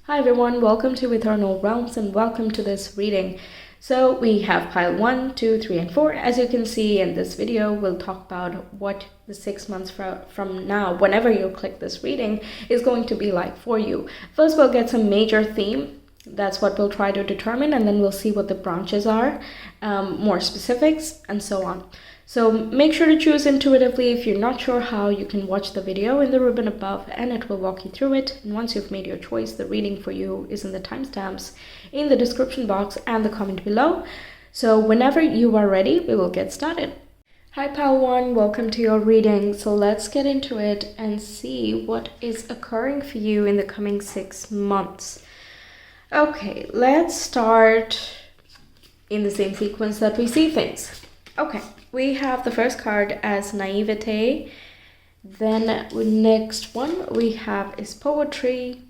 Hi everyone, welcome to Ethernal Realms and welcome to this reading. So we have pile 1, 2, 3, and 4. As you can see in this video, we'll talk about what the 6 months from now, whenever you click this reading, is going to be like for you. First, we'll get some major theme. That's what we'll try to determine, and then we'll see what the branches are, more specifics, and so on. So make sure to choose intuitively. If you're not sure how, you can watch the video in the ribbon above and it will walk you through it. And once you've made your choice, the reading for you is in the timestamps in the description box and the comment below. So whenever you are ready, we will get started. Hi pile 1, welcome to your reading. So let's get into it and see what is occurring for you in the coming 6 months. Okay, let's start in the same sequence that we see things. Okay, we have the first card as naivete. Then next one we have is poetry.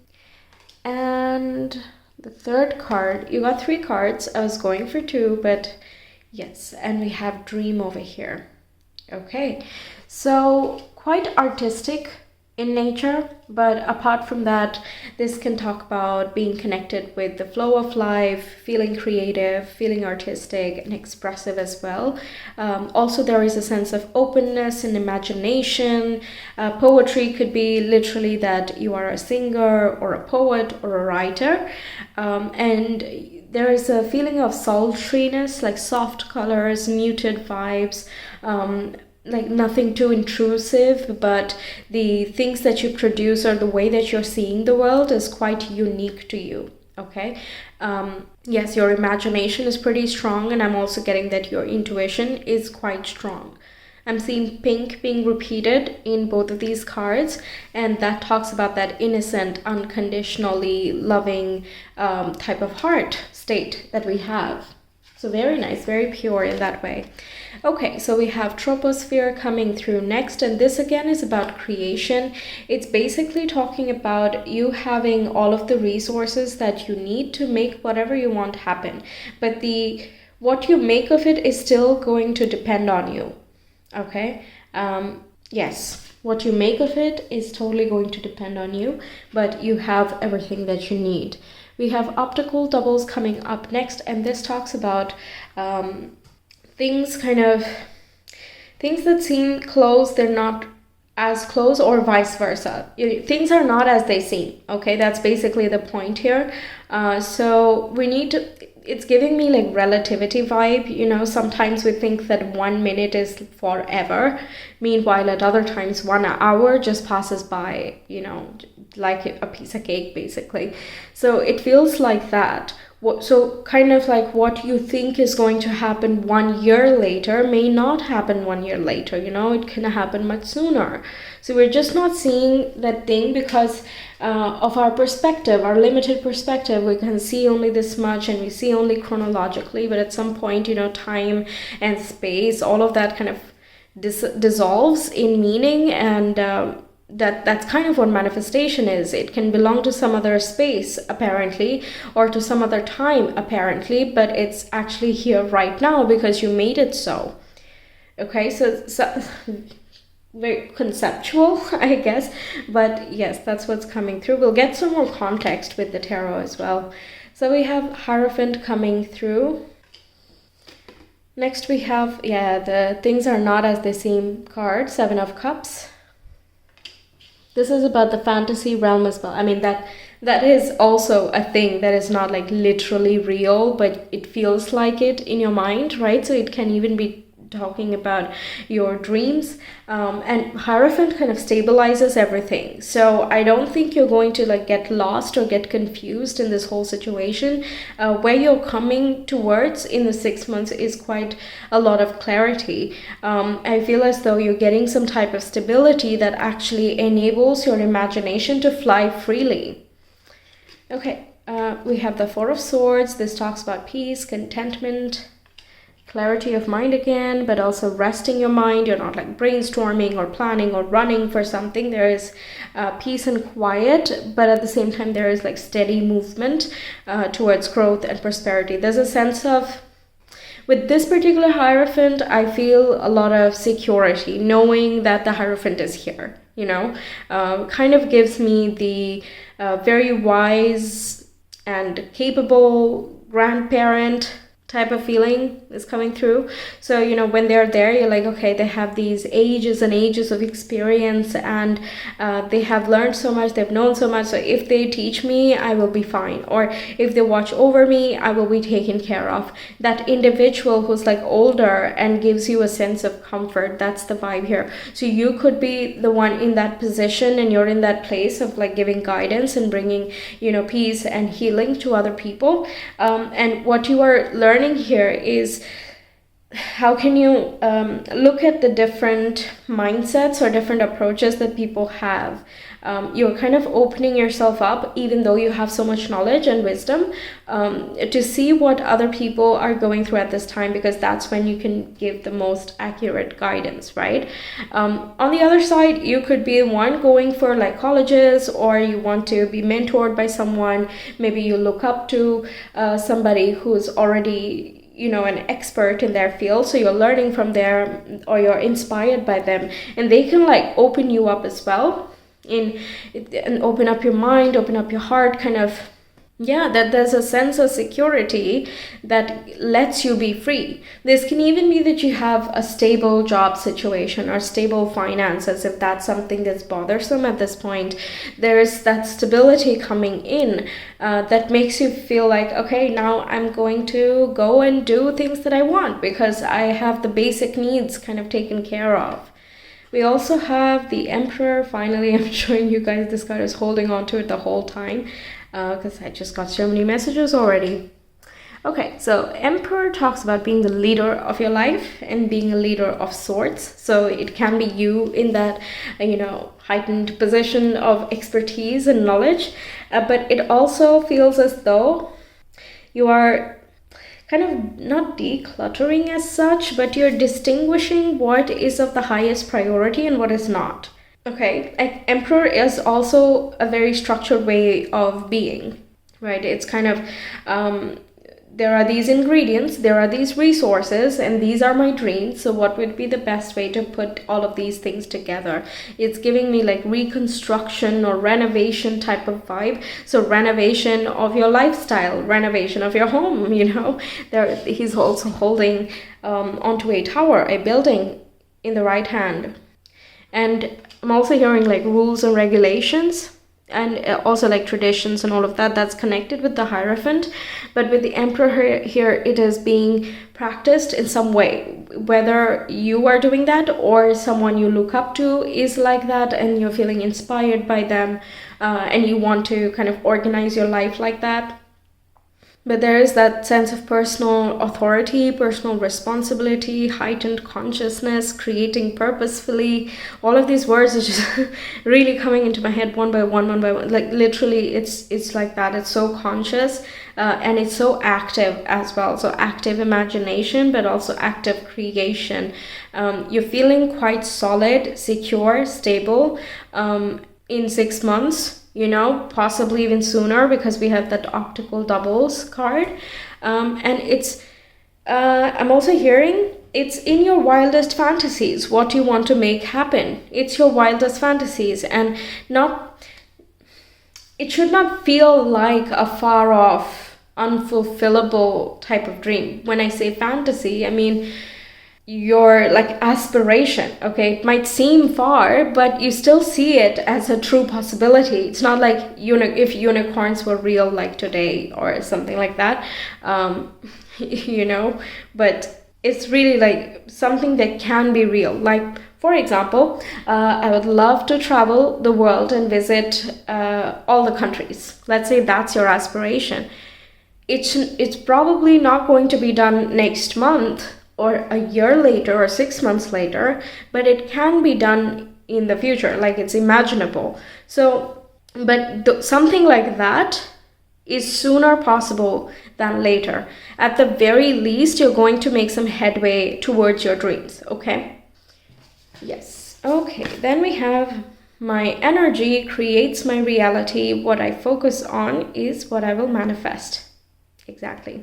And the third card, you got 3 cards. I was going for 2, but yes, and we have dream over here. Okay, so quite artistic in nature, but apart from that, this can talk about being connected with the flow of life, feeling creative, feeling artistic and expressive as well. Also, there is a sense of openness and imagination. Poetry could be literally that you are a singer or a poet or a writer, and there is a feeling of sultriness, like soft colors, muted vibes, like nothing too intrusive, but the things that you produce or the way that you're seeing the world is quite unique to you. Okay, yes, your imagination is pretty strong, and I'm also getting that your intuition is quite strong. I'm seeing pink being repeated in both of these cards, and that talks about that innocent, unconditionally loving type of heart state that we have. So very nice, very pure in that way. Okay, so we have troposphere coming through next, and this again is about creation. It's basically talking about you having all of the resources that you need to make whatever you want happen. But what you make of it is still going to depend on you. Okay, yes, what you make of it is totally going to depend on you, but you have everything that you need. We have optical doubles coming up next, and this talks about things that seem close, they're not as close, or vice versa. Things are not as they seem. Okay, that's basically the point here. So we need to, it's giving me like relativity vibe. You know, sometimes we think that 1 minute is forever. Meanwhile, at other times, 1 hour just passes by, you know, like a piece of cake, basically. So it feels like that. So kind of like what you think is going to happen 1 year later may not happen 1 year later. You know, it can happen much sooner. So we're just not seeing that thing because of our perspective, our limited perspective. We can see only this much, and we see only chronologically, but at some point, you know, time and space, all of that kind of dissolves in meaning, and that's kind of what manifestation is. It can belong to some other space apparently, or to some other time apparently, but it's actually here right now because you made it so. Okay, so very conceptual, I guess, but yes, that's what's coming through. We'll get some more context with the tarot as well. So we have Hierophant coming through. Next we have, the things are not as they seem card, 7 of Cups. This is about the fantasy realm as well. I mean, that is also a thing that is not like literally real, but it feels like it in your mind, right? So it can even be talking about your dreams, and Hierophant kind of stabilizes everything. So I don't think you're going to like get lost or get confused in this whole situation. Where you're coming towards in the 6 months is quite a lot of clarity. I feel as though you're getting some type of stability that actually enables your imagination to fly freely. Okay, we have the 4 of Swords. This talks about peace, contentment, clarity of mind again, but also resting your mind. You're not like brainstorming or planning or running for something. There is peace and quiet, but at the same time there is like steady movement towards growth and prosperity. There's a sense of with this particular Hierophant, I feel a lot of security, knowing that the Hierophant is here, kind of gives me the very wise and capable grandparent type of feeling is coming through. So when they're there, you're like, okay, they have these ages and ages of experience, and they have learned so much, they've known so much, so if they teach me, I will be fine, or if they watch over me, I will be taken care of. That individual who's like older and gives you a sense of comfort, that's the vibe here. So you could be the one in that position, and you're in that place of like giving guidance and bringing peace and healing to other people, and what you are learning here is how can you look at the different mindsets or different approaches that people have. You're kind of opening yourself up, even though you have so much knowledge and wisdom, to see what other people are going through at this time, because that's when you can give the most accurate guidance, right? On the other side, you could be one going for like colleges, or you want to be mentored by someone. Maybe you look up to somebody who's already an expert in their field, so you're learning from them, or you're inspired by them, and they can like open you up as well and open up your mind, open up your heart, kind of, that there's a sense of security that lets you be free. This can even be that you have a stable job situation or stable finances, if that's something that's bothersome at this point. There's that stability coming in that makes you feel like, okay, now I'm going to go and do things that I want because I have the basic needs kind of taken care of. We also have the Emperor. Finally, I'm showing you guys this card is holding on to it the whole time because I just got so many messages already. Okay, so Emperor talks about being the leader of your life and being a leader of sorts. So it can be you in that, heightened position of expertise and knowledge, but it also feels as though you are kind of not decluttering as such, but you're distinguishing what is of the highest priority and what is not. Okay, Emperor is also a very structured way of being, right? It's kind of, there are these ingredients, there are these resources, and these are my dreams. So what would be the best way to put all of these things together? It's giving me like reconstruction or renovation type of vibe. So renovation of your lifestyle, renovation of your home, He's also holding onto a tower, a building in the right hand. And I'm also hearing like rules and regulations, and also like traditions and all of that, that's connected with the Hierophant. But with the Emperor here, it is being practiced in some way, whether you are doing that or someone you look up to is like that and you're feeling inspired by them, and you want to kind of organize your life like that. But there is that sense of personal authority, personal responsibility, heightened consciousness, creating purposefully. All of these words are just really coming into my head one by one. Like literally, it's like that. It's so conscious, and it's so active as well. So active imagination, but also active creation. You're feeling quite solid, secure, stable in 6 months. Possibly even sooner, because we have that optical doubles card. And it's, I'm also hearing it's in your wildest fantasies, what you want to make happen. It's your wildest fantasies, and it should not feel like a far off, unfulfillable type of dream. When I say fantasy, I mean your like aspiration. Okay, it might seem far, but you still see it as a true possibility. It's not like if unicorns were real like today or something like that, but it's really like something that can be real. Like, for example, I would love to travel the world and visit all the countries. Let's say that's your aspiration. It's probably not going to be done next month or a year later or 6 months later, but it can be done in the future, like it's imaginable. So, but something like that is sooner possible than later. At the very least, you're going to make some headway towards your dreams, okay? Yes, okay, then we have my energy creates my reality. What I focus on is what I will manifest. Exactly.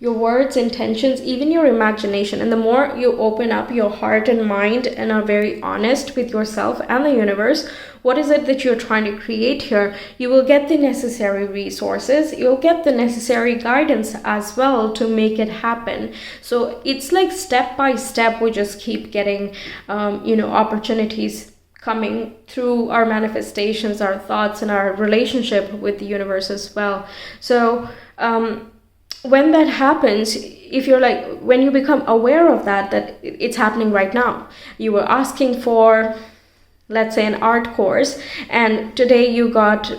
your words, intentions, even your imagination. And the more you open up your heart and mind and are very honest with yourself and the universe, what is it that you're trying to create here, you will get the necessary resources, you'll get the necessary guidance as well to make it happen. So it's like step by step, we just keep getting opportunities coming through our manifestations, our thoughts, and our relationship with the universe as well. So when that happens, if you're like, when you become aware of that it's happening right now, you were asking for, let's say, an art course, and today you got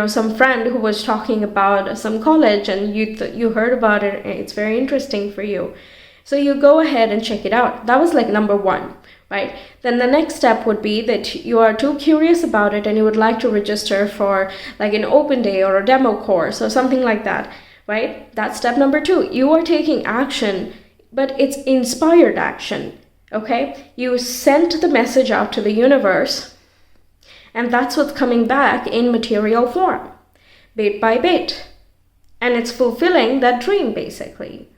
some friend who was talking about some college, and you heard about it and it's very interesting for you, so you go ahead and check it out. That was like number one, right? Then the next step would be that you are too curious about it and you would like to register for like an open day or a demo course or something like that, right? That's step number two. You are taking action, but it's inspired action. Okay, you sent the message out to the universe, and that's what's coming back in material form, bit by bit, and it's fulfilling that dream basically.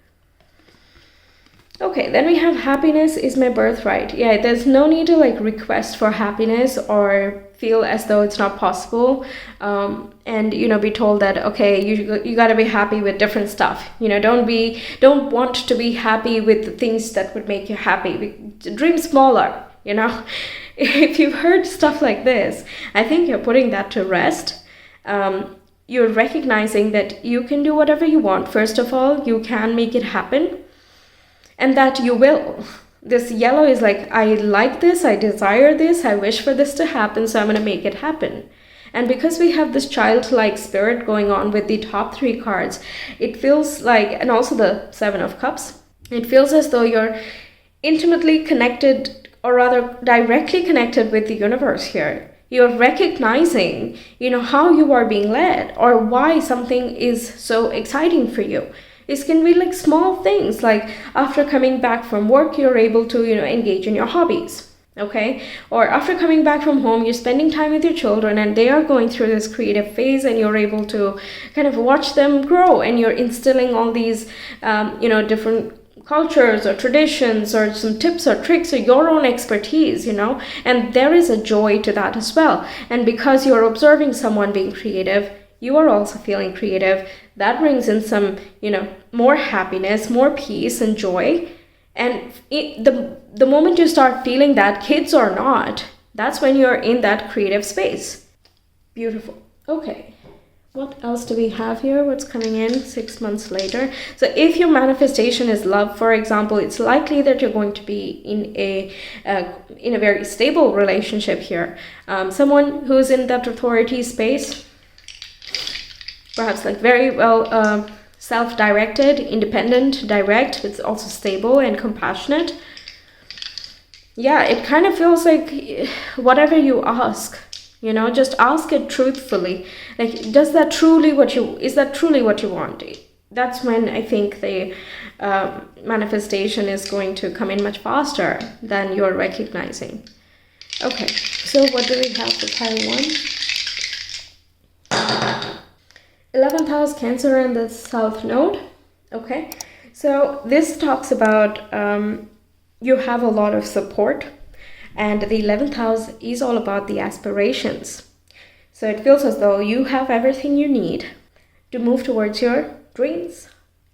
Okay, then we have happiness is my birthright. Yeah, there's no need to like request for happiness or feel as though it's not possible, and be told that okay, you got to be happy with different stuff. Don't want to be happy with the things that would make you happy. Dream smaller. If you've heard stuff like this, I think you're putting that to rest. You're recognizing that you can do whatever you want. First of all, you can make it happen. And that you will. This yellow is like, I like this, I desire this, I wish for this to happen, so I'm going to make it happen. And because we have this childlike spirit going on with the top three cards, it feels like, and also the Seven of Cups, it feels as though you're intimately connected, or rather directly connected with the universe here. You're recognizing, how you are being led or why something is so exciting for you. It can be like small things, like after coming back from work, you're able to, engage in your hobbies, okay? Or after coming back from home, you're spending time with your children and they are going through this creative phase and you're able to kind of watch them grow, and you're instilling all these, different cultures or traditions or some tips or tricks or your own expertise, and there is a joy to that as well. And because you're observing someone being creative, you are also feeling creative. That brings in some, more happiness, more peace and joy. And the moment you start feeling that, kids or not, that's when you're in that creative space. Beautiful. Okay. What else do we have here? What's coming in 6 months later? So if your manifestation is love, for example, it's likely that you're going to be in a very stable relationship here. Someone who's in that authority space, perhaps like very well self-directed, independent, direct. It's also stable and compassionate. Yeah, it kind of feels like whatever you ask, just ask it truthfully. Like, is that truly what you want? That's when I think the manifestation is going to come in much faster than you're recognizing. Okay, so what do we have for pile 1? 11th house, Cancer, and the South Node. Okay, so this talks about you have a lot of support, and the 11th house is all about the aspirations. So it feels as though you have everything you need to move towards your dreams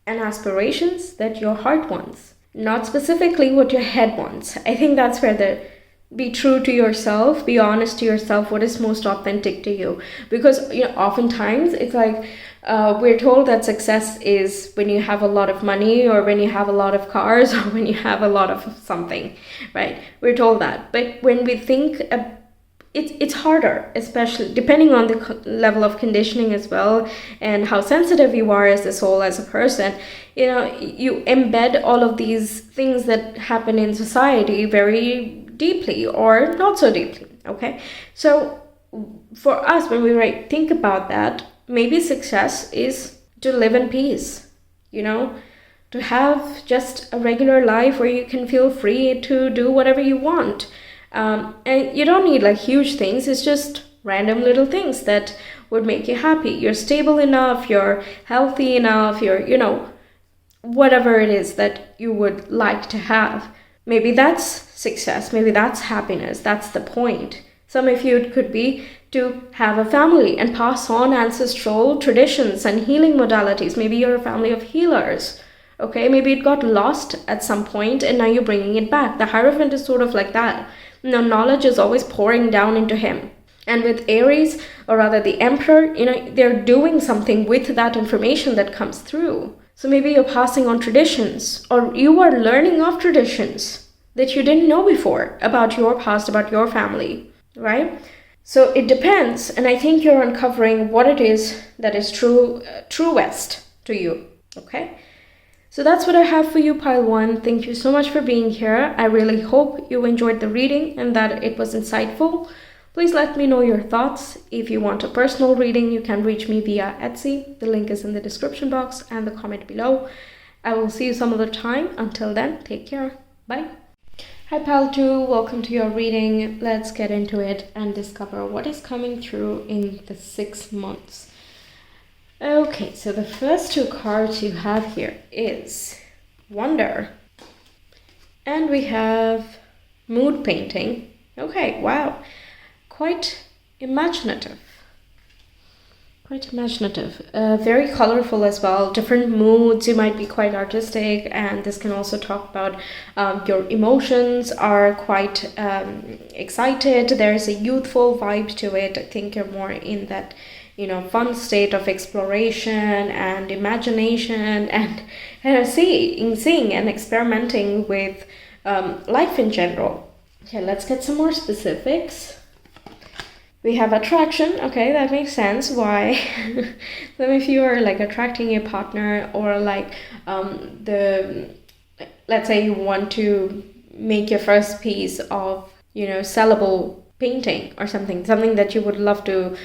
and aspirations that your heart wants, not specifically what your head wants. I think that's where be true to yourself, be honest to yourself, what is most authentic to you. Because oftentimes it's like we're told that success is when you have a lot of money, or when you have a lot of cars, or when you have a lot of something, right? We're told that. But when we think it's harder, especially depending on the level of conditioning as well, and how sensitive you are as a soul, as a person. You embed all of these things that happen in society very deeply or not so deeply. Okay, so for us, when we think about that, maybe success is to live in peace, to have just a regular life where you can feel free to do whatever you want. And you don't need like huge things. It's just random little things that would make you happy. You're stable enough, you're healthy enough, you're, whatever it is that you would like to have. Maybe that's success, maybe that's happiness, that's the point. Some of you, it could be to have a family and pass on ancestral traditions and healing modalities. Maybe you're a family of healers. Okay, maybe it got lost at some point and now you're bringing it back. The Hierophant is sort of like that. Now, knowledge is always pouring down into him. And with Aries, or rather the Emperor, they're doing something with that information that comes through. So maybe you're passing on traditions, or you are learning of traditions that you didn't know before about your past, about your family, right? So it depends, and I think you're uncovering what it is that is truest to you, okay? So that's what I have for you, Pile 1. Thank you so much for being here. I really hope you enjoyed the reading and that it was insightful. Please let me know your thoughts. If you want a personal reading, you can reach me via Etsy. The link is in the description box and the comment below. I will see you some other time. Until then, take care. Bye. Hi, Pile 2. Welcome to your reading. Let's get into it and discover what is coming through in the 6 months. Okay, so the first 2 cards you have here is Wonder. And we have Mood Painting. Okay, wow. Quite imaginative. Very colorful as well. Different moods. You might be quite artistic, and this can also talk about your emotions are quite excited. There's a youthful vibe to it. I think you're more in that fun state of exploration and imagination and seeing and experimenting with life in general. Okay, let's get some more specifics. We have attraction. Okay, that makes sense. Why? Some of you are like attracting a partner, or like let's say you want to make your first piece of sellable painting or something that you would love to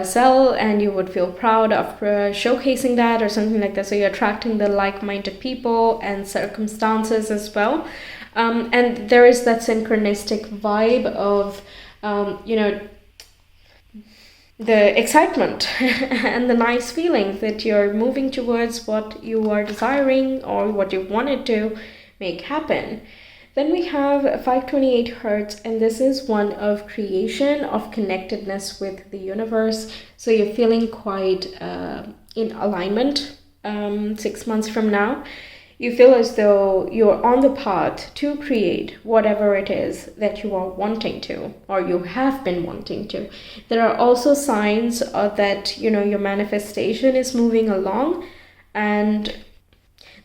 sell, and you would feel proud of showcasing that or something like that. So you're attracting the like-minded people and circumstances as well. And there is that synchronistic vibe of the excitement and the nice feeling that you're moving towards what you are desiring or what you wanted to make happen. Then we have 528 Hertz, and this is one of creation, of connectedness with the universe. So you're feeling quite in alignment 6 months from now. You feel as though you're on the path to create whatever it is that you are wanting to, or you have been wanting to. There are also signs that your manifestation is moving along, and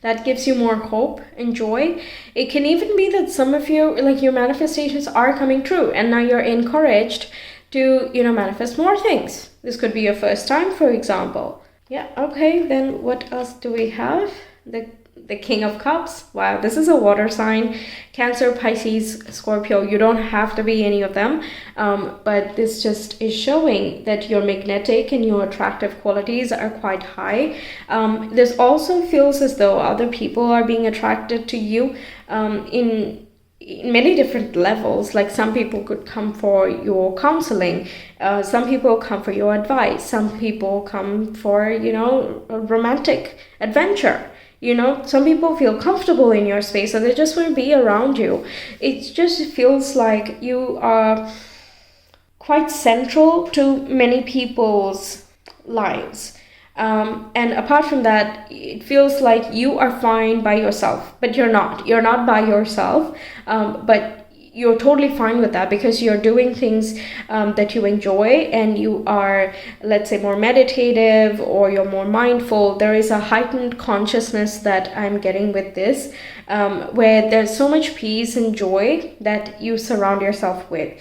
that gives you more hope and joy. It can even be that some of you, like, your manifestations are coming true, and now you're encouraged to manifest more things. This could be your first time, for example. Yeah, okay, then what else do we have? The King of Cups. Wow, this is a water sign. Cancer, Pisces, Scorpio. You don't have to be any of them, but this just is showing that your magnetic and your attractive qualities are quite high. This also feels as though other people are being attracted to you in many different levels. Like, some people could come for your counseling, some people come for your advice, some people come for a romantic adventure. Some people feel comfortable in your space, so they just want to be around you. It just feels like you are quite central to many people's lives. And apart from that, it feels like you are fine by yourself, but you're not. You're not by yourself, but you're totally fine with that because you're doing things that you enjoy, and you are, let's say, more meditative, or you're more mindful. There is a heightened consciousness that I'm getting with this, where there's so much peace and joy that you surround yourself with.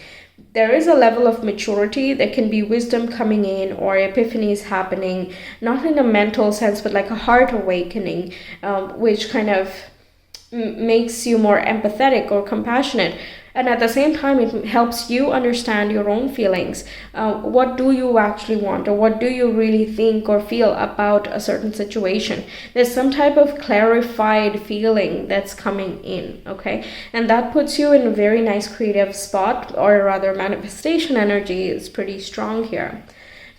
There is a level of maturity. There can be wisdom coming in, or epiphanies happening, not in a mental sense, but like a heart awakening, which kind of makes you more empathetic or compassionate. And at the same time, it helps you understand your own feelings. What do you actually want, or what do you really think or feel about a certain situation? There's some type of clarified feeling that's coming in, okay? And that puts you in a very nice creative spot, or rather manifestation energy is pretty strong here.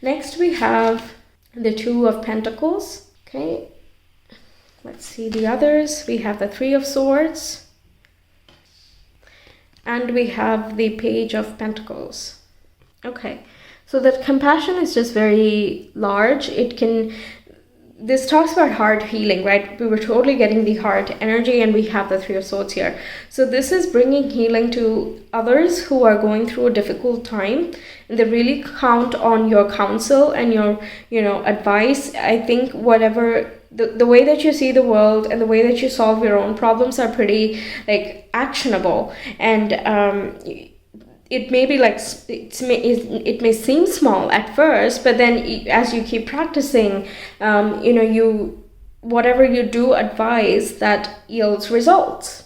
Next, we have the Two of Pentacles, okay? Let's see the others. We have the Three of Swords. And we have the Page of Pentacles. Okay, so that compassion is just very large. This talks about heart healing, right? We were totally getting the heart energy, and we have the Three of Swords here. So this is bringing healing to others who are going through a difficult time, and they really count on your counsel and your, advice. I think whatever the way that you see the world and the way that you solve your own problems are pretty like actionable, and it may be like it may seem small at first, but then as you keep practicing, whatever you do advise, that yields results.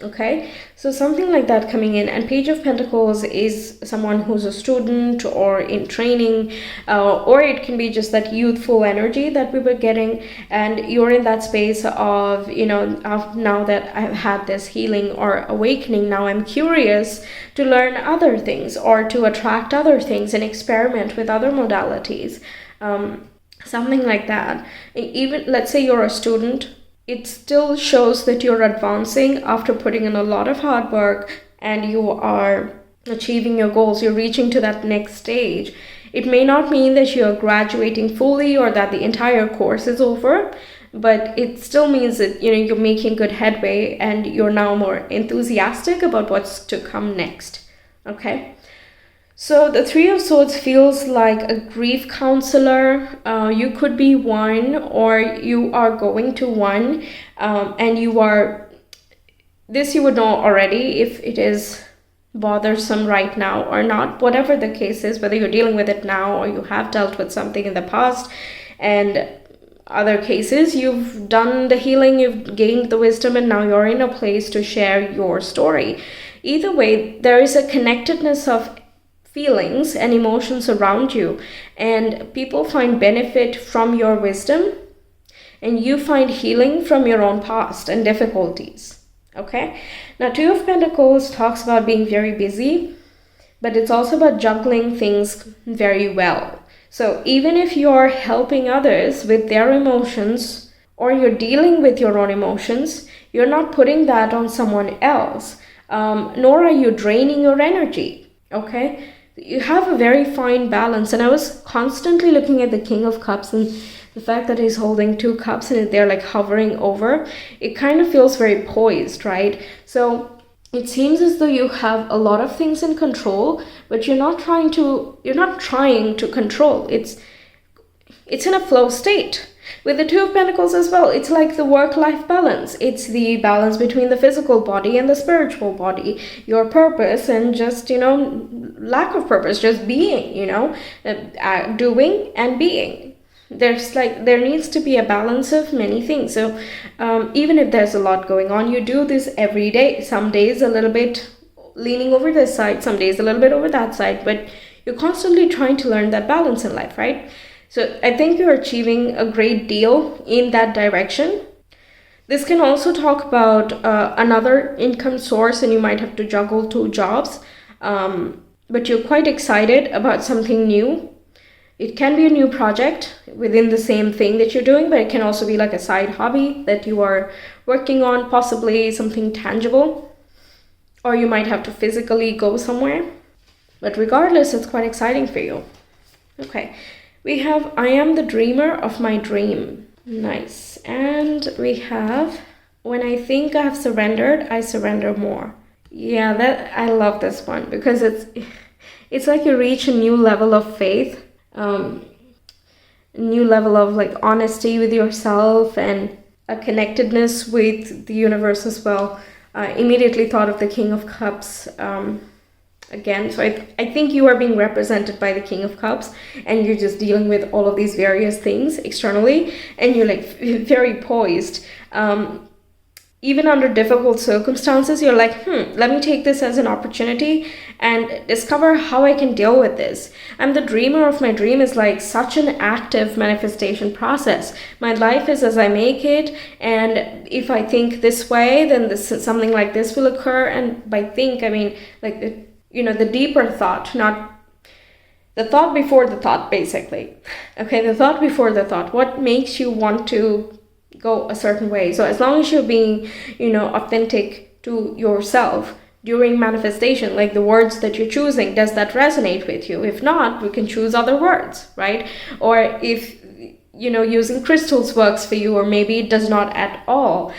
Okay, so something like that coming in. And Page of Pentacles is someone who's a student or in training, or it can be just that youthful energy that we were getting, and you're in that space of, now that I've had this healing or awakening, now I'm curious to learn other things or to attract other things and experiment with other modalities, something like that. Even let's say you're a student, it still shows that you're advancing after putting in a lot of hard work, and you are achieving your goals. You're reaching to that next stage. It may not mean that you're graduating fully or that the entire course is over, but it still means that you're making good headway and you're now more enthusiastic about what's to come next. Okay. So the Three of Swords feels like a grief counselor. You could be one, or you are going to one, and you would know already if it is bothersome right now or not. Whatever the case is, whether you're dealing with it now or you have dealt with something in the past, and other cases you've done the healing, you've gained the wisdom, and now you're in a place to share your story. Either way, there is a connectedness of feelings and emotions around you, and people find benefit from your wisdom, and you find healing from your own past and difficulties. Okay, now Two of Pentacles talks about being very busy, but it's also about juggling things very well. So even if you're helping others with their emotions, or you're dealing with your own emotions, you're not putting that on someone else, nor are you draining your energy. Okay, you have a very fine balance. And I was constantly looking at the King of Cups, and the fact that he's holding two cups and they're like hovering over, it kind of feels very poised, right? So it seems as though you have a lot of things in control, but you're not trying to control. It's in a flow state. With the Two of Pentacles as well, it's like the work-life balance. It's the balance between the physical body and the spiritual body, your purpose and just, lack of purpose, just being, doing and being. There needs to be a balance of many things. So even if there's a lot going on, you do this every day. Some days a little bit leaning over this side, some days a little bit over that side, but you're constantly trying to learn that balance in life, right? So I think you're achieving a great deal in that direction. This can also talk about another income source, and you might have to juggle two jobs, but you're quite excited about something new. It can be a new project within the same thing that you're doing, but it can also be like a side hobby that you are working on, possibly something tangible, or you might have to physically go somewhere. But regardless, it's quite exciting for you. Okay. We have, I am the dreamer of my dream. Nice. And we have, when I think I have surrendered, I surrender more. Yeah, I love this one, because it's like you reach a new level of faith, new level of like honesty with yourself and a connectedness with the universe as well. I immediately thought of the King of Cups, again. So I think you are being represented by the King of Cups, and you're just dealing with all of these various things externally, and you're like very poised. Even under difficult circumstances, you're like, let me take this as an opportunity and discover how I can deal with this. I'm the dreamer of my dream is like such an active manifestation process. My life is as I make it, and if I think this way, then something like this will occur. And by think, I mean like the deeper thought, not the thought before the thought, basically. Okay, the thought before the thought. What makes you want to go a certain way. So as long as you're being, authentic to yourself during manifestation, like the words that you're choosing, does that resonate with you? If not, we can choose other words, right? Or if, using crystals works for you, or maybe it does not at all,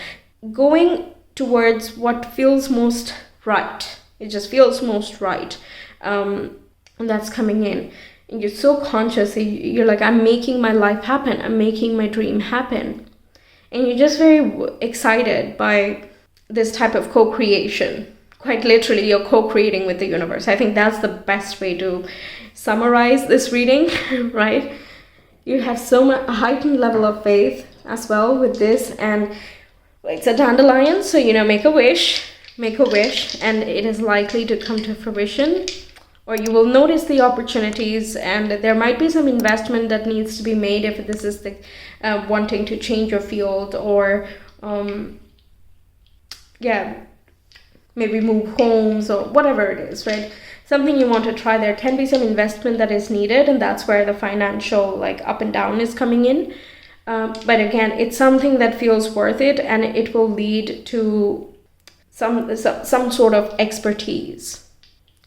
going towards what feels most right. It just feels most right. And that's coming in. And you're so conscious. You're like, I'm making my life happen. I'm making my dream happen. And you're just very excited by this type of co-creation. Quite literally, you're co-creating with the universe. I think that's the best way to summarize this reading, right? You have a heightened level of faith as well with this. And it's a dandelion, so, make a wish, and it is likely to come to fruition. Or you will notice the opportunities, and there might be some investment that needs to be made if this is the wanting to change your field, or maybe move homes or whatever it is, right? Something you want to try. There can be some investment that is needed, and that's where the financial up and down is coming in. But again, it's something that feels worth it, and it will lead to some sort of expertise.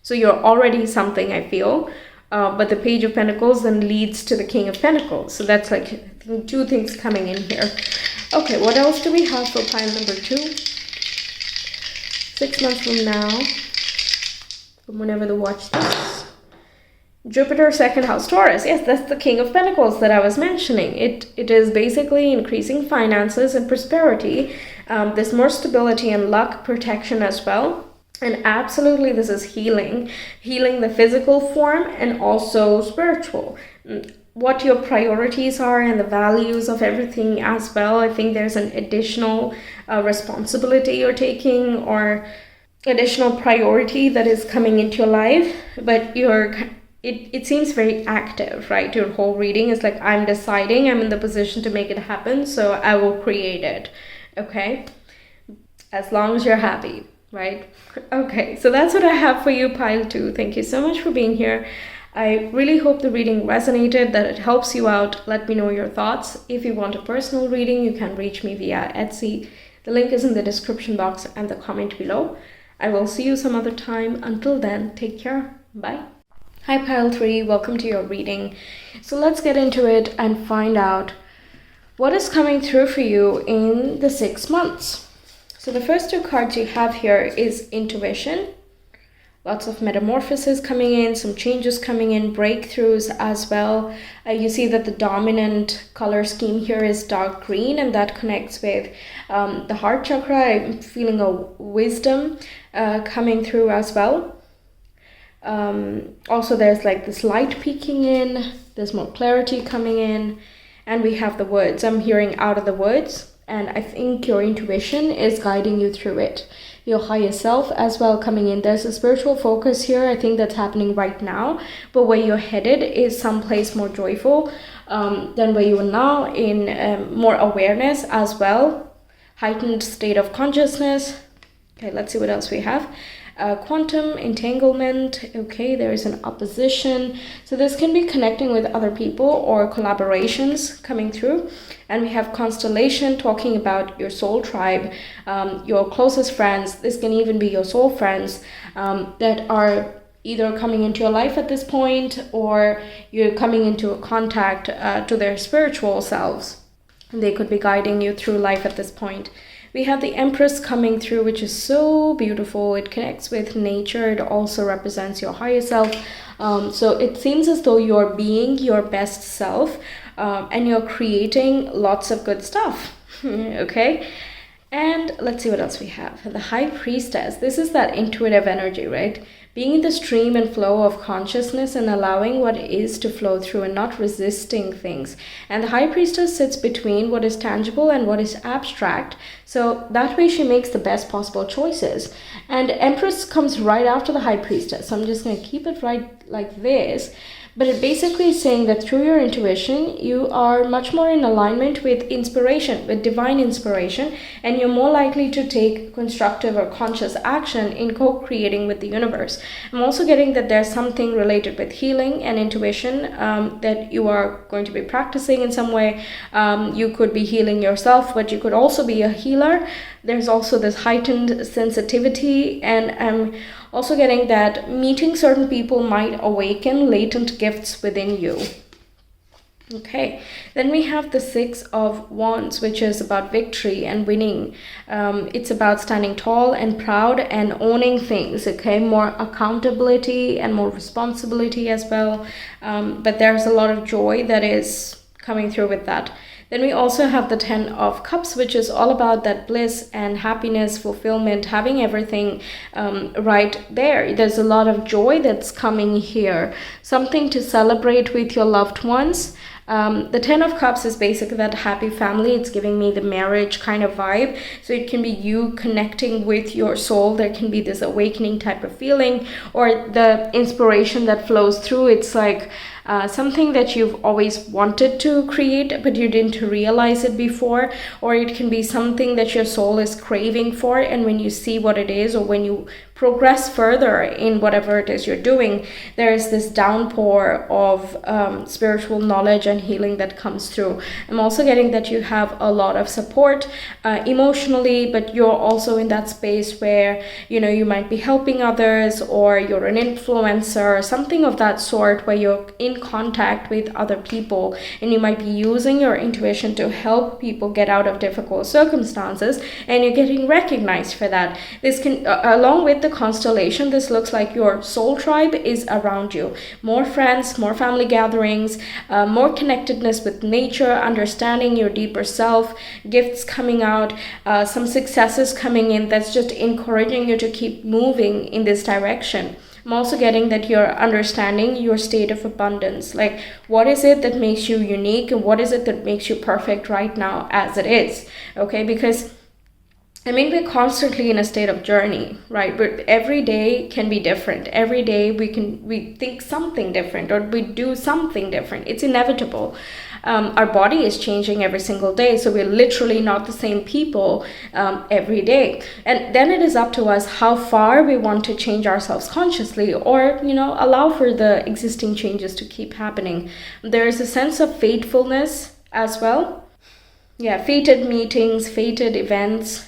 So you're already something, I feel, but the Page of Pentacles then leads to the King of Pentacles. So that's two things coming in here. Okay, what else do we have for pile number 2? 6 months from now, from whenever they watch this. Jupiter, second house, Taurus. Yes, that's the King of Pentacles that I was mentioning. It is basically increasing finances and prosperity. There's more stability and luck, protection as well. And absolutely, this is healing the physical form and also spiritual. What your priorities are and the values of everything as well. I think there's an additional responsibility you're taking, or additional priority that is coming into your life, but it seems very active, right? Your whole reading is like, I'm deciding, I'm in the position to make it happen, so I will create it, okay? As long as you're happy, right? Okay, so that's what I have for you, pile 2. Thank you so much for being here. I really hope the reading resonated, that it helps you out. Let me know your thoughts. If you want a personal reading, you can reach me via Etsy. The link is in the description box and the comment below. I will see you some other time. Until then, take care. Bye. Hi, pile 3. Welcome to your reading. So let's get into it and find out what is coming through for you in the 6 months. So the first 2 cards you have here is intuition. Lots of metamorphosis coming in, some changes coming in, breakthroughs as well. You see that the dominant color scheme here is dark green, and that connects with the heart chakra. I'm feeling a wisdom coming through as well. Also, there's this light peeking in. There's more clarity coming in. And we have the woods. I'm hearing out of the woods. And I think your intuition is guiding you through it. Your higher self as well coming in. There's a spiritual focus here, I think, that's happening right now. But where you're headed is someplace more joyful than where you are now, in more awareness as well. Heightened state of consciousness. Okay, let's see what else we have. Quantum entanglement. Okay, there is an opposition. So this can be connecting with other people or collaborations coming through. And we have constellation, talking about your soul tribe, your closest friends. This can even be your soul friends that are either coming into your life at this point, or you're coming into a contact to their spiritual selves. And they could be guiding you through life at this point. We have the Empress coming through, which is so beautiful. It connects with nature. It also represents your higher self. So it seems as though you're being your best self and you're creating lots of good stuff. Okay? And let's see what else we have. The High Priestess. This is that intuitive energy, right? Being in the stream and flow of consciousness and allowing what is to flow through and not resisting things. And the High Priestess sits between what is tangible and what is abstract. So that way she makes the best possible choices. And Empress comes right after the High Priestess. So I'm just going to keep it right like this. But it basically is saying that through your intuition, you are much more in alignment with inspiration, with divine inspiration, and you're more likely to take constructive or conscious action in co-creating with the universe. I'm also getting that there's something related with healing and intuition that you are going to be practicing in some way. You could be healing yourself, but you could also be a healer. There's also this heightened sensitivity, and I'm also getting that meeting certain people might awaken latent gifts within you. Okay, then we have the Six of Wands, which is about victory and winning. It's about standing tall and proud and owning things, okay? More accountability and more responsibility as well. But there's a lot of joy that is coming through with that. Then we also have the Ten of Cups, which is all about that bliss and happiness, fulfillment, having everything right there. There's a lot of joy that's coming here. Something to celebrate with your loved ones. The Ten of Cups is basically that happy family. It's giving me the marriage kind of vibe. So it can be you connecting with your soul. There can be this awakening type of feeling, or the inspiration that flows through. It's like something that you've always wanted to create, but you didn't realize it before. Or it can be something that your soul is craving for, and when you see what it is, or when you progress further in whatever it is you're doing, there is this downpour of spiritual knowledge and healing that comes through. I'm also getting that you have a lot of support emotionally, but you're also in that space where, you know, you might be helping others, or you're an influencer or something of that sort, where you're in contact with other people, and you might be using your intuition to help people get out of difficult circumstances, and you're getting recognized for that. This can, along with the constellation, this looks like your soul tribe is around you. More friends, more family gatherings, more connectedness with nature, understanding your deeper self, gifts coming out, some successes coming in that's just encouraging you to keep moving in this direction. I'm also getting that you're understanding your state of abundance. Like, what is it that makes you unique, and what is it that makes you perfect right now as it is? Okay, because I mean, we're constantly in a state of journey, right? But every day can be different. Every day we think something different, or we do something different. It's inevitable. Our body is changing every single day, so we're literally not the same people every day. And then it is up to us how far we want to change ourselves consciously, or, you know, allow for the existing changes to keep happening. There is a sense of fatefulness as well. Yeah, fated meetings, fated events.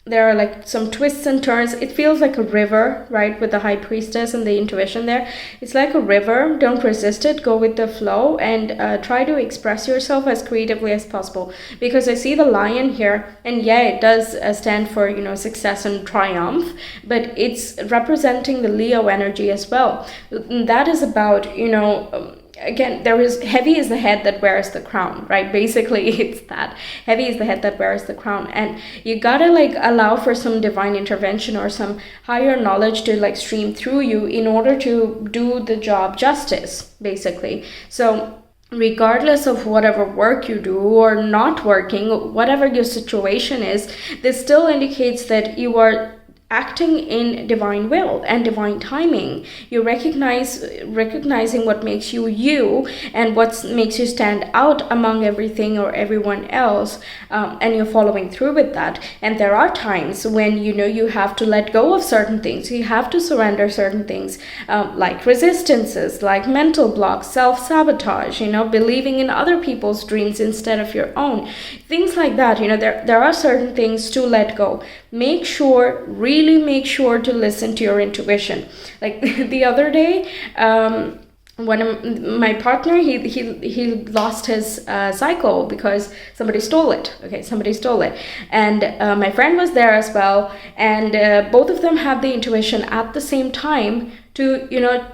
There are like some twists and turns. It feels like a river, right? With the High Priestess and the intuition there. It's like a river. Don't resist it. Go with the flow, and try to express yourself as creatively as possible. Because I see the lion here, and yeah, it does stand for, you know, success and triumph, but it's representing the Leo energy as well. That is about, you know, again, there is heavy is the head that wears the crown, right? Basically, it's that heavy is the head that wears the crown, and you gotta like allow for some divine intervention or some higher knowledge to like stream through you in order to do the job justice, basically. So regardless of whatever work you do or not working, whatever your situation is, this still indicates that you are acting in divine will and divine timing. You recognizing what makes you you, and what makes you stand out among everything or everyone else, and you're following through with that. And there are times when, you know, you have to let go of certain things. You have to surrender certain things, like resistances, like mental blocks, self-sabotage, you know, believing in other people's dreams instead of your own, things like that. You know, there are certain things to let go. Really make sure to listen to your intuition. Like the other day, when my partner, he lost his cycle because somebody stole it. Okay, somebody stole it, and my friend was there as well, and both of them had the intuition at the same time to, you know,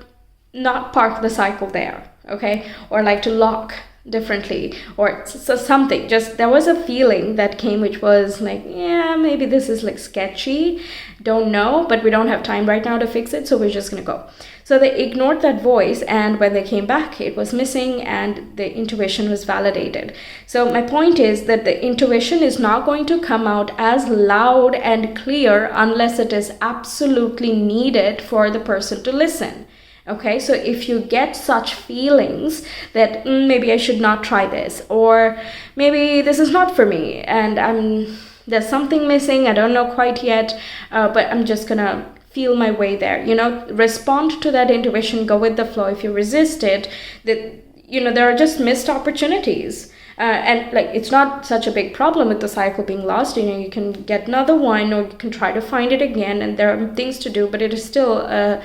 not park the cycle there, okay, or like to lock differently, or so something. Just there was a feeling that came, which was like, yeah, maybe this is like sketchy, don't know, but we don't have time right now to fix it, so we're just gonna go. So they ignored that voice, and when they came back, it was missing, and the intuition was validated. So my point is that the intuition is not going to come out as loud and clear unless it is absolutely needed for the person to listen. Okay, so if you get such feelings that maybe I should not try this, or maybe this is not for me, and there's something missing, I don't know quite yet, but I'm just gonna feel my way there. Respond to that intuition, go with the flow. If you resist it, there are just missed opportunities. And like, it's not such a big problem with the cycle being lost. You can get another one, or you can try to find it again, and there are things to do, but it is still a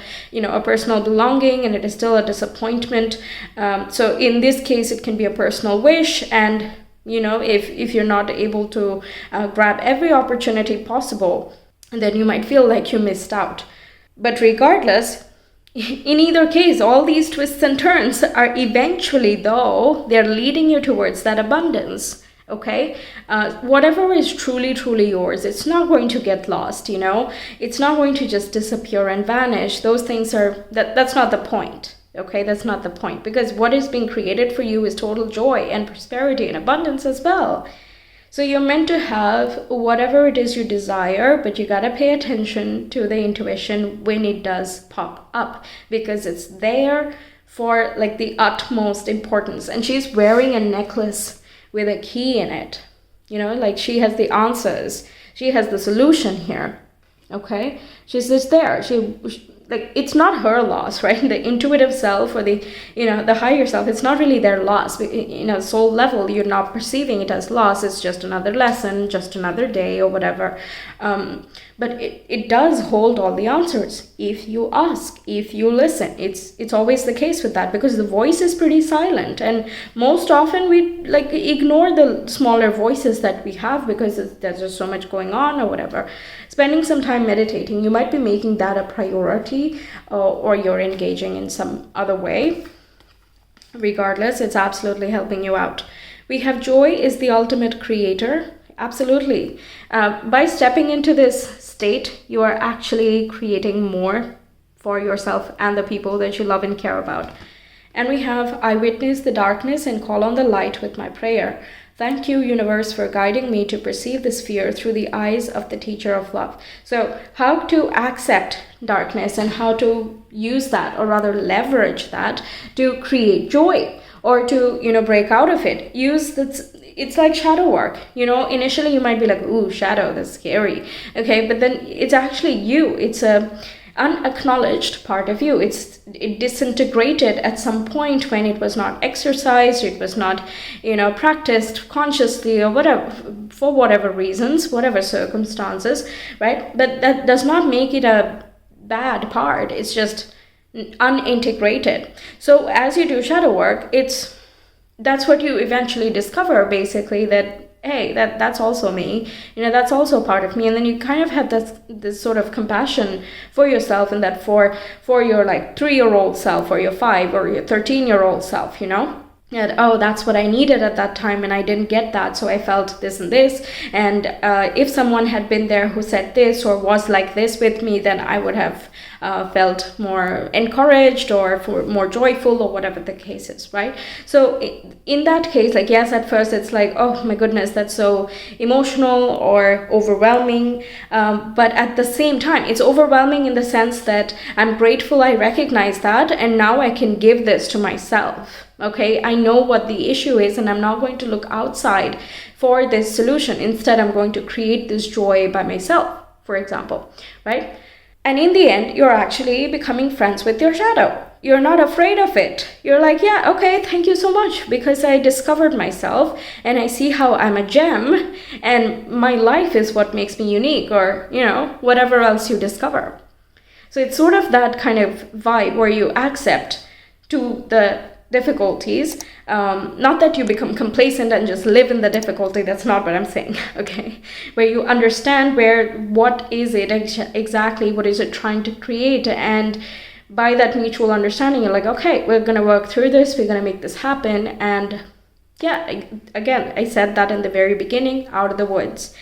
personal belonging, and it is still a disappointment. So in this case, it can be a personal wish, and if you're not able to grab every opportunity possible, then you might feel like you missed out. But regardless, in either case, all these twists and turns are eventually, though, they're leading you towards that abundance. Okay, whatever is truly, truly yours, it's not going to get lost. It's not going to just disappear and vanish. Those things that's not the point. Okay, that's not the point, because what is being created for you is total joy and prosperity and abundance as well. So you're meant to have whatever it is you desire, but you gotta pay attention to the intuition when it does pop up, because it's there for like the utmost importance. And she's wearing a necklace with a key in it. Like, she has the answers. She has the solution here. Okay? She's just there. Like, it's not her loss, right? The intuitive self, or the higher self, it's not really their loss. Soul level, you're not perceiving it as loss. It's just another lesson, just another day, or whatever. But it does hold all the answers if you ask, if you listen. It's always the case with that, because the voice is pretty silent, and most often we like ignore the smaller voices that we have because there's just so much going on or whatever. Spending some time meditating, you might be making that a priority, or you're engaging in some other way. Regardless, it's absolutely helping you out. We have joy is the ultimate creator. Absolutely. By stepping into this state, you are actually creating more for yourself and the people that you love and care about. And we have, I witness the darkness and call on the light with my prayer. Thank you, universe, for guiding me to perceive this fear through the eyes of the teacher of love. So how to accept darkness and how to use that, or rather leverage that, to create joy, or to, break out of it. It's like shadow work. Initially you might be like, ooh, shadow, that's scary. Okay, but then it's actually you. It's a unacknowledged part of you. It disintegrated at some point when it was not exercised, it was not, practiced consciously, or whatever, for whatever reasons, whatever circumstances, right? But that does not make it a bad part. It's just unintegrated. So as you do shadow work, that's what you eventually discover, basically, that hey, that's also me, that's also part of me. And then you kind of have this sort of compassion for yourself, and that for your like 3-year-old self, or your 5 or your 13-year-old self, that, oh, that's what I needed at that time, and I didn't get that, so I felt this and this. And if someone had been there who said this or was like this with me, then I would have felt more encouraged, or more joyful, or whatever the case is, right? So in that case, like, yes, at first it's like, oh my goodness, that's so emotional or overwhelming. But at the same time, it's overwhelming in the sense that I'm grateful I recognize that, and now I can give this to myself. Okay, I know what the issue is, and I'm not going to look outside for this solution. Instead, I'm going to create this joy by myself, for example, right? And in the end, you're actually becoming friends with your shadow. You're not afraid of it. You're like, yeah, okay, thank you so much, because I discovered myself, and I see how I'm a gem, and my life is what makes me unique, or, whatever else you discover. So it's sort of that kind of vibe where you accept to the difficulties, not that you become complacent and just live in the difficulty. That's not what I'm saying. Okay, where you understand what is it exactly, what is it trying to create, and by that mutual understanding, you're like, okay, we're gonna work through this, we're gonna make this happen. And yeah, again, I said that in the very beginning, out of the woods.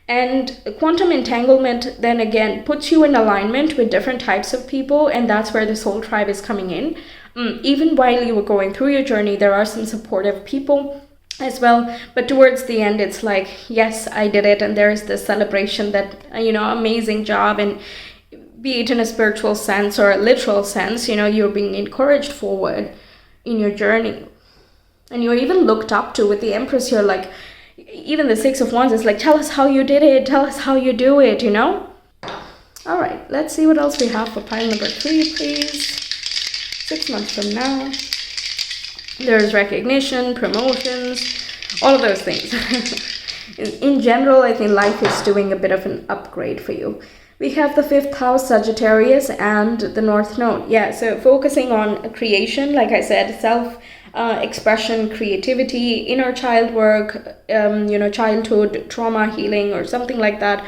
And quantum entanglement then again puts you in alignment with different types of people, and that's where the soul tribe is coming in. Even while you were going through your journey, there are some supportive people as well, but towards the end, it's like, yes, I did it, and there is this celebration that, amazing job. And be it in a spiritual sense or a literal sense, you're being encouraged forward in your journey. And you're even looked up to. With the Empress, you're like, even the Six of Wands is like, tell us how you did it, tell us how you do it, All right, let's see what else we have for pile number 3, please. 6 months from now. There's recognition, promotions, all of those things. In general, I think life is doing a bit of an upgrade for you. We have the 5th house, Sagittarius, and the North Node. Yeah, so focusing on creation, like I said, expression, creativity, inner child work, childhood trauma healing or something like that.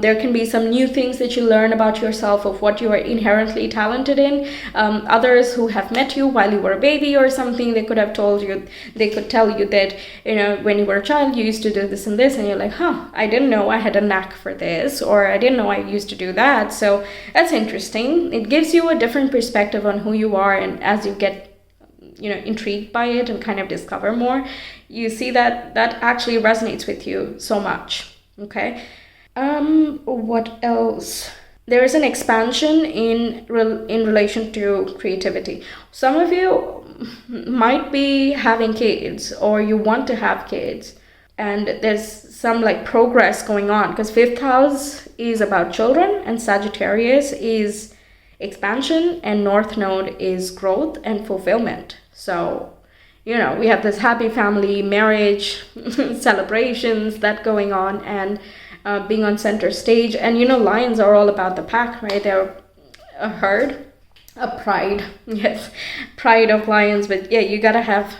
There can be some new things that you learn about yourself of what you are inherently talented in. Others who have met you while you were a baby or something, they could tell you that, when you were a child, you used to do this and this, and you're like, I didn't know I had a knack for this, or I didn't know I used to do that. So that's interesting. It gives you a different perspective on who you are, and as you get intrigued by it and kind of discover more, you see that actually resonates with you so much. Okay. What else? There is an expansion in relation to creativity. Some of you might be having kids, or you want to have kids, and there's some like progress going on, because 5th house is about children, and Sagittarius is expansion, and North Node is growth and fulfillment. So, we have this happy family, marriage, celebrations, that going on, and being on center stage. And, lions are all about the pack, right? They're a herd, a pride. Yes, pride of lions. But yeah, you gotta have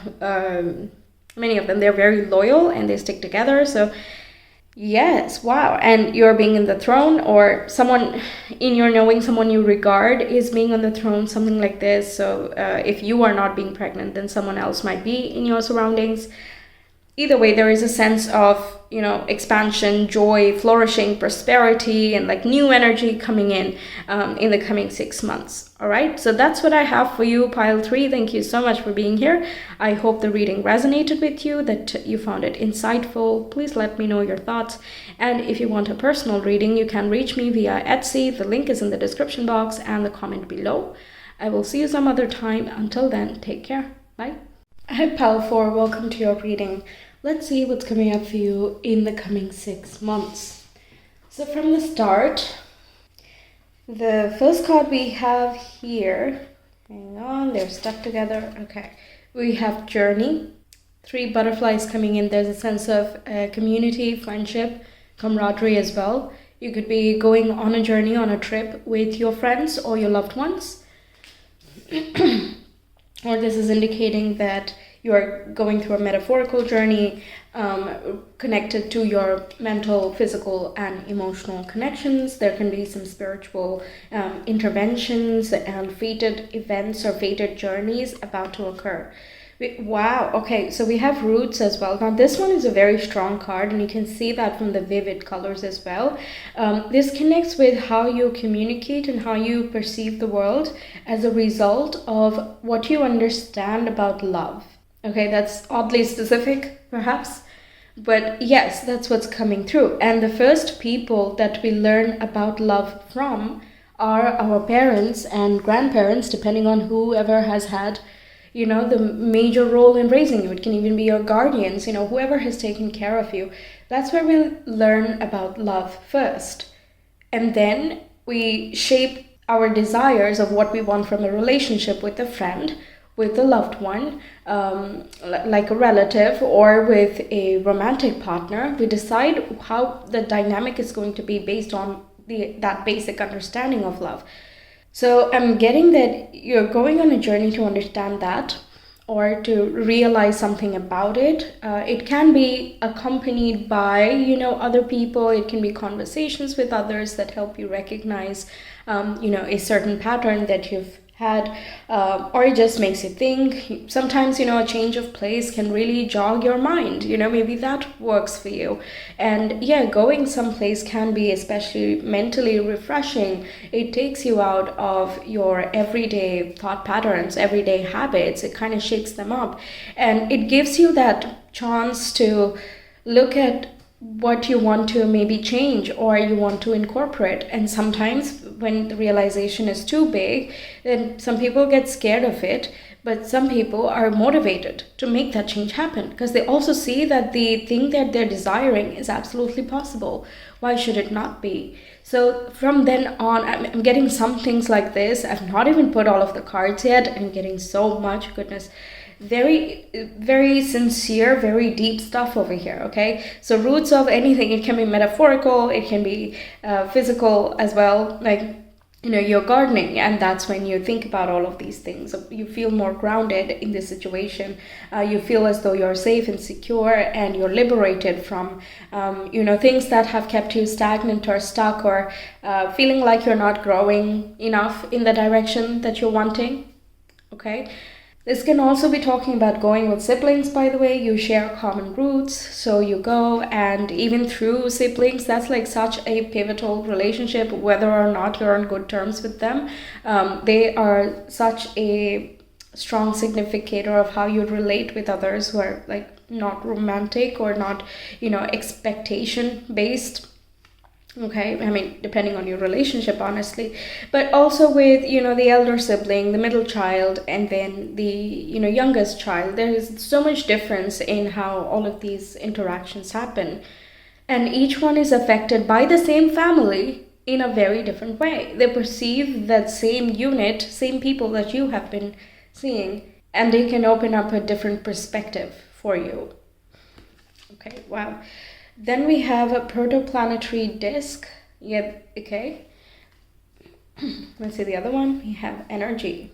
many of them. They're very loyal and they stick together. So yes, wow. And you're being in the throne, or someone in your knowing, someone you regard is being on the throne, something like this. So if you are not being pregnant, then someone else might be in your surroundings. Either way, there is a sense of, expansion, joy, flourishing, prosperity, and like new energy coming in the coming 6 months. All right, so that's what I have for you, pile 3. Thank you so much for being here. I hope the reading resonated with you, that you found it insightful. Please let me know your thoughts. And if you want a personal reading, you can reach me via Etsy. The link is in the description box and the comment below. I will see you some other time. Until then, take care. Bye. Hi, pile 4. Welcome to your reading. Let's see what's coming up for you in the coming 6 months. So from the start, the first card we have here, hang on, they're stuck together. Okay, we have journey, 3 butterflies coming in. There's a sense of community, friendship, camaraderie as well. You could be going on a journey, on a trip with your friends or your loved ones. Or this is indicating that you are going through a metaphorical journey connected to your mental, physical, and emotional connections. There can be some spiritual interventions and fated events or fated journeys about to occur. Wow, okay, so we have roots as well. Now this one is a very strong card, and you can see that from the vivid colors as well. This connects with how you communicate and how you perceive the world as a result of what you understand about love. Okay, that's oddly specific, perhaps, but yes, that's what's coming through. And the first people that we learn about love from are our parents and grandparents, depending on whoever has had, the major role in raising you. It can even be your guardians, whoever has taken care of you. That's where we learn about love first. And then we shape our desires of what we want from a relationship with a friend, with a loved one, like a relative, or with a romantic partner. We decide how the dynamic is going to be based on that basic understanding of love. So I'm getting that you're going on a journey to understand that, or to realize something about it. It can be accompanied by, other people. It can be conversations with others that help you recognize, a certain pattern that you've had, or it just makes you think. Sometimes, a change of place can really jog your mind. Maybe that works for you. And yeah, going someplace can be especially mentally refreshing. It takes you out of your everyday thought patterns, everyday habits. It kind of shakes them up, and it gives you that chance to look at what you want to maybe change or you want to incorporate. And sometimes when the realization is too big, then some people get scared of it, but some people are motivated to make that change happen because they also see that the thing that they're desiring is absolutely possible. Why should it not be? So from then on, I'm getting some things like this. I've not even put all of the cards yet. I'm getting so much, goodness, very, very sincere, very deep stuff over here. Okay, so roots of anything, it can be metaphorical, it can be physical as well, like, you know, you're gardening, and that's when you think about all of these things. You feel more grounded in this situation. You feel as though you're safe and secure, and you're liberated from you know, things that have kept you stagnant or stuck, or feeling like you're not growing enough in the direction that you're wanting. Okay, this can also be talking about going with siblings, by the way. You share common roots, so you go, and even through siblings, that's like such a pivotal relationship, whether or not you're on good terms with them. They are such a strong significator of how you relate with others who are like not romantic or not, you know, expectation based. Okay, I mean, depending on your relationship, honestly, but also with, you know, the elder sibling, the middle child, and then the, you know, youngest child. There is so much difference in how all of these interactions happen, and each one is affected by the same family in a very different way. They perceive that same unit, same people that you have been seeing, and they can open up a different perspective for you. Okay, wow. Then we have a protoplanetary disk. Yeah, okay. Let's see the other one. We have energy.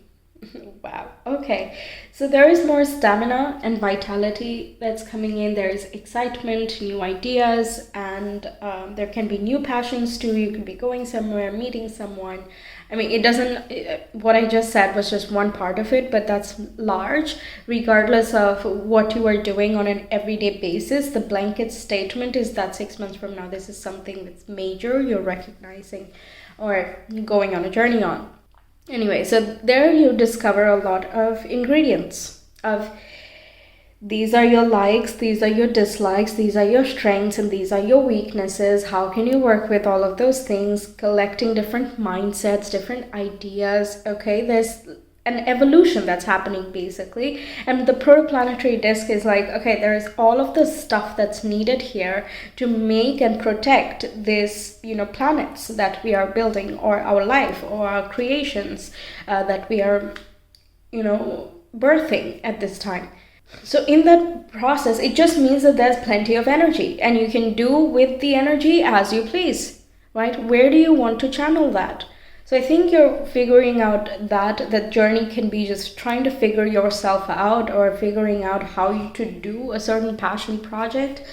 Wow. Okay. So there is more stamina and vitality that's coming in. There is excitement, new ideas, and there can be new passions too. You can be going somewhere, meeting someone. I mean, it doesn't, what I just said was just one part of it, but that's large. Regardless of what you are doing on an everyday basis, the blanket statement is that 6 months from now, this is something that's major you're recognizing or going on a journey on. Anyway, so there you discover a lot of ingredients of these are your likes, these are your dislikes, these are your strengths, and these are your weaknesses. How can you work with all of those things? Collecting different mindsets, different ideas. Okay, there's an evolution that's happening basically. And the protoplanetary disk is like, okay, there is all of the stuff that's needed here to make and protect this, you know, planets that we are building, or our life, or our creations that we are, you know, birthing at this time. So in that process, it just means that there's plenty of energy, and you can do with the energy as you please, right? Where do you want to channel that? So I think you're figuring out that journey can be just trying to figure yourself out, or figuring out how to do a certain passion project.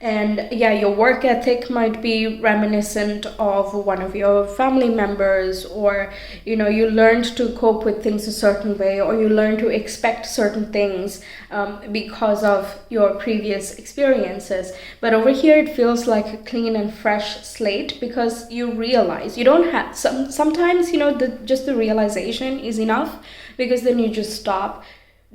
And yeah, your work ethic might be reminiscent of one of your family members, or, you know, you learned to cope with things a certain way, or you learned to expect certain things because of your previous experiences. But over here, it feels like a clean and fresh slate, because you realize you don't have sometimes, you know, just the realization is enough, because then you just stop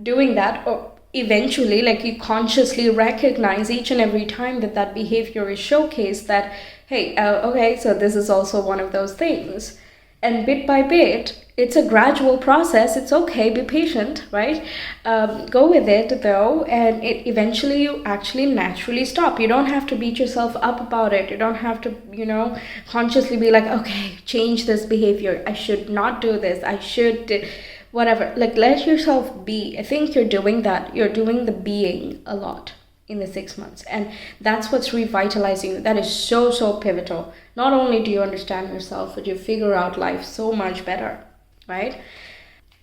doing that, or eventually, like, you consciously recognize each and every time that behavior is showcased, that hey, okay, so this is also one of those things. And bit by bit, it's a gradual process. It's okay, be patient, right? Go with it though, and it eventually you actually naturally stop. You don't have to beat yourself up about it. You don't have to, you know, consciously be like, okay, change this behavior, I should not do this, I should whatever. Like, let yourself be. I think you're doing that. You're doing the being a lot in the 6 months, and that's what's revitalizing you. That is so pivotal. Not only do you understand yourself, but you figure out life so much better, right?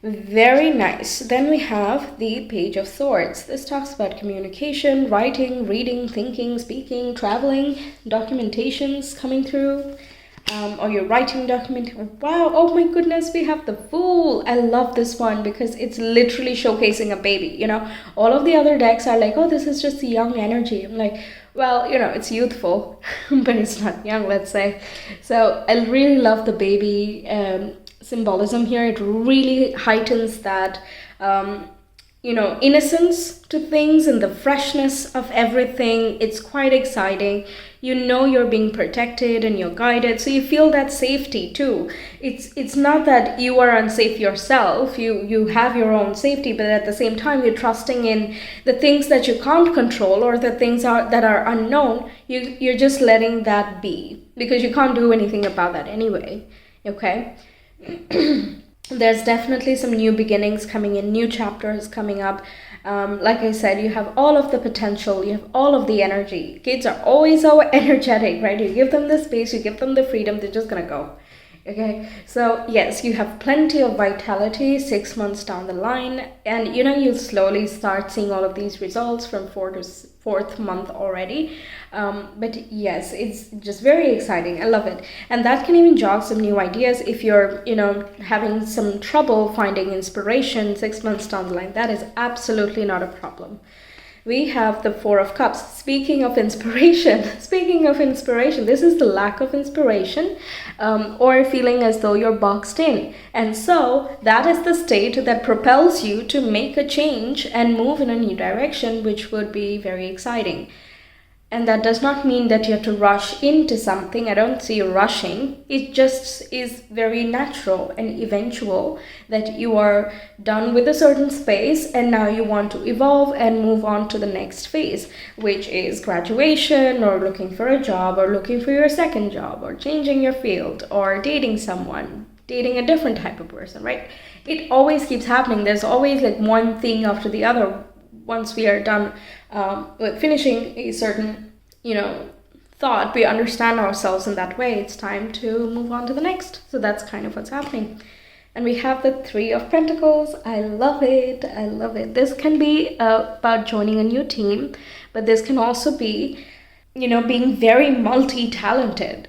Very nice. Then we have the Page of Swords. This talks about communication, writing, reading, thinking, speaking, traveling, documentations coming through. Or your writing document. Wow, oh my goodness, we have the Fool. I love this one because it's literally showcasing a baby. You know, all of the other decks are like, oh, this is just young energy. I'm like, well, you know, it's youthful, but it's not young, let's say. So I really love the baby symbolism here. It really heightens that innocence to things and the freshness of everything. It's quite exciting. You're being protected and you're guided, so you feel that safety too. It's not that you are unsafe yourself. You have your own safety, but at the same time you're trusting in the things that you can't control, or the things that are unknown. You're just letting that be, because you can't do anything about that anyway. Okay. There's definitely some new beginnings coming in, new chapters coming up. Like I said, you have all of the potential, you have all of the energy. Kids are always so energetic, right? You give them the space, you give them the freedom, they're just gonna go. Okay, so yes, you have plenty of vitality 6 months down the line, and you'll slowly start seeing all of these results from fourth month already. But yes, it's just very exciting. I love it, and that can even jog some new ideas if you're having some trouble finding inspiration 6 months down the line. That is absolutely not a problem. We have the Four of Cups. Speaking of inspiration, this is the lack of inspiration, or feeling as though you're boxed in. And so that is the state that propels you to make a change and move in a new direction, which would be very exciting. And that does not mean that you have to rush into something. I don't see you rushing. It just is very natural and eventual that you are done with a certain space and now you want to evolve and move on to the next phase, which is graduation, or looking for a job, or looking for your second job, or changing your field, or dating someone, dating a different type of person, right? It always keeps happening. There's always like one thing after the other. Once we are done with finishing a certain, thought, we understand ourselves in that way, it's time to move on to the next. So that's kind of what's happening. And we have the Three of Pentacles. I love it. This can be about joining a new team, but this can also be, being very multi-talented.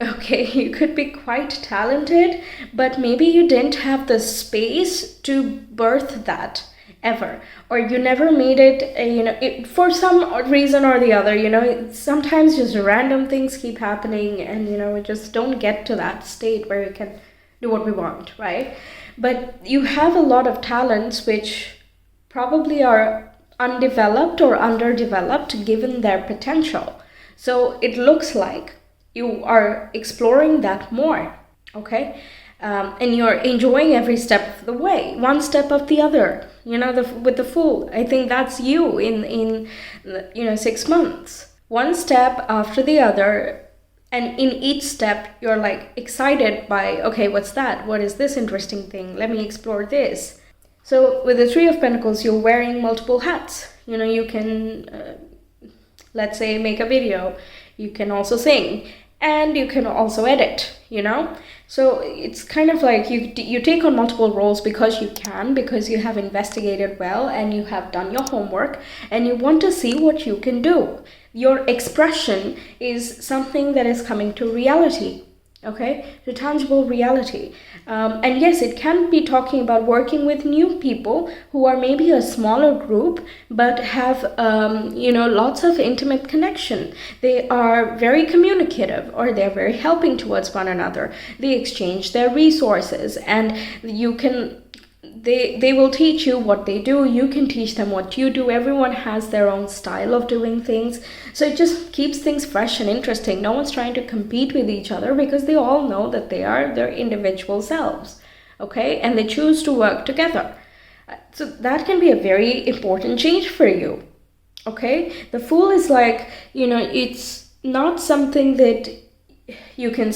Okay, you could be quite talented, but maybe you didn't have the space to birth that ever, or you never made it, for some reason or the other. Sometimes just random things keep happening, and we just don't get to that state where we can do what we want, right? But you have a lot of talents which probably are undeveloped or underdeveloped given their potential. So it looks like you are exploring that more, okay? And you're enjoying every step of the way, one step of the other, with the Fool. I think that's you in 6 months, one step after the other. And in each step, you're like excited by, okay, what's that? What is this interesting thing? Let me explore this. So with the Three of Pentacles, you're wearing multiple hats. You can, let's say, make a video. You can also sing. And you can also edit, So it's kind of like you take on multiple roles because you have investigated well and you have done your homework and you want to see what you can do. Your expression is something that is coming to reality, okay, to tangible reality. And yes, it can be talking about working with new people who are maybe a smaller group but have lots of intimate connection. They are very communicative, or they're very helping towards one another. They exchange their resources, and they will teach you what they do, you can teach them what you do. Everyone has their own style of doing things, so it just keeps things fresh and interesting. No one's trying to compete with each other because they all know that they are their individual selves, okay, and they choose to work together. So that can be a very important change for you, okay? The Fool is like, it's not something that you can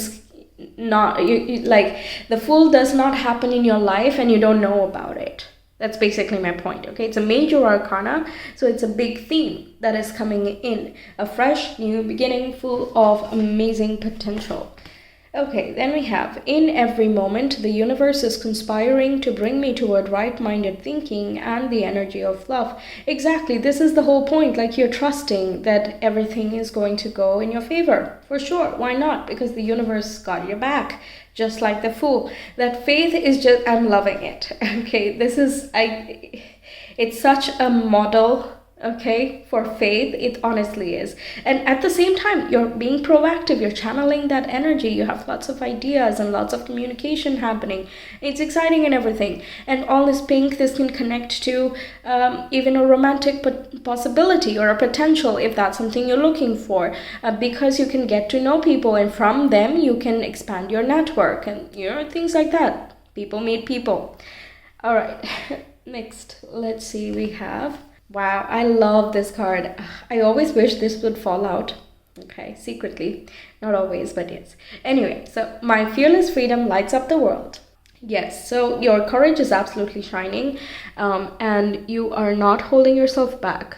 like, the Fool does not happen in your life and you don't know about it. That's basically my point, okay? It's a major arcana, so it's a big theme that is coming in. A fresh new beginning full of amazing potential. Okay, then we have, in every moment, the universe is conspiring to bring me toward right-minded thinking and the energy of love. Exactly, this is the whole point. Like, you're trusting that everything is going to go in your favor. For sure, why not? Because the universe got your back, just like the Fool. That faith is just, I'm loving it. Okay, it's such a model okay, for faith. It honestly is. And at the same time, you're being proactive, you're channeling that energy, you have lots of ideas and lots of communication happening. It's exciting and everything. And all this pink, this can connect to even a romantic possibility or a potential, if that's something you're looking for, because you can get to know people, and from them you can expand your network, and things like that. People meet people. All right. Next, let's see, we have, wow, I love this card. I always wish this would fall out. Okay, secretly. Not always, but yes. Anyway, so my fearless freedom lights up the world. Yes, so your courage is absolutely shining, and you are not holding yourself back.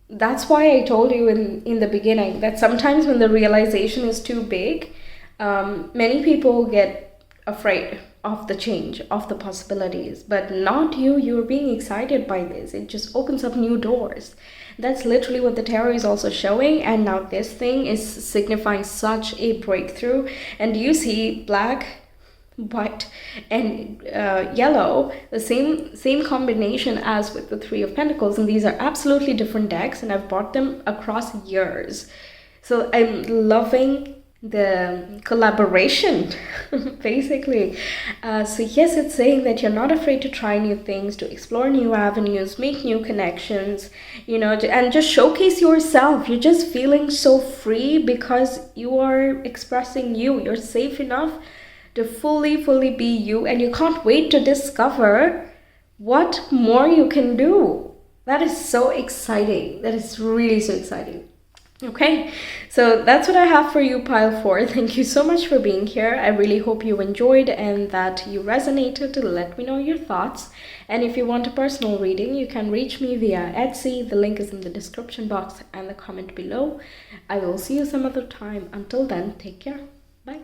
That's why I told you in the beginning that sometimes when the realization is too big, many people get afraid of the change, of the possibilities, but not you. You're being excited by this. It just opens up new doors. That's literally what the tarot is also showing. And now this thing is signifying such a breakthrough. And you see black, white, and yellow, the same combination as with the Three of Pentacles, and these are absolutely different decks, and I've bought them across years. So I'm loving the collaboration basically. So yes, it's saying that you're not afraid to try new things, to explore new avenues, make new connections, and just showcase yourself. You're just feeling so free because you are expressing you. You're safe enough to fully be you, and you can't wait to discover what more you can do. That is so exciting. That is really so exciting. Okay, so that's what I have for you, pile 4. Thank you so much for being here. I really hope you enjoyed and that you resonated. Let me know your thoughts. And if you want a personal reading, you can reach me via Etsy. The link is in the description box and the comment below. I will see you some other time. Until then, take care. Bye.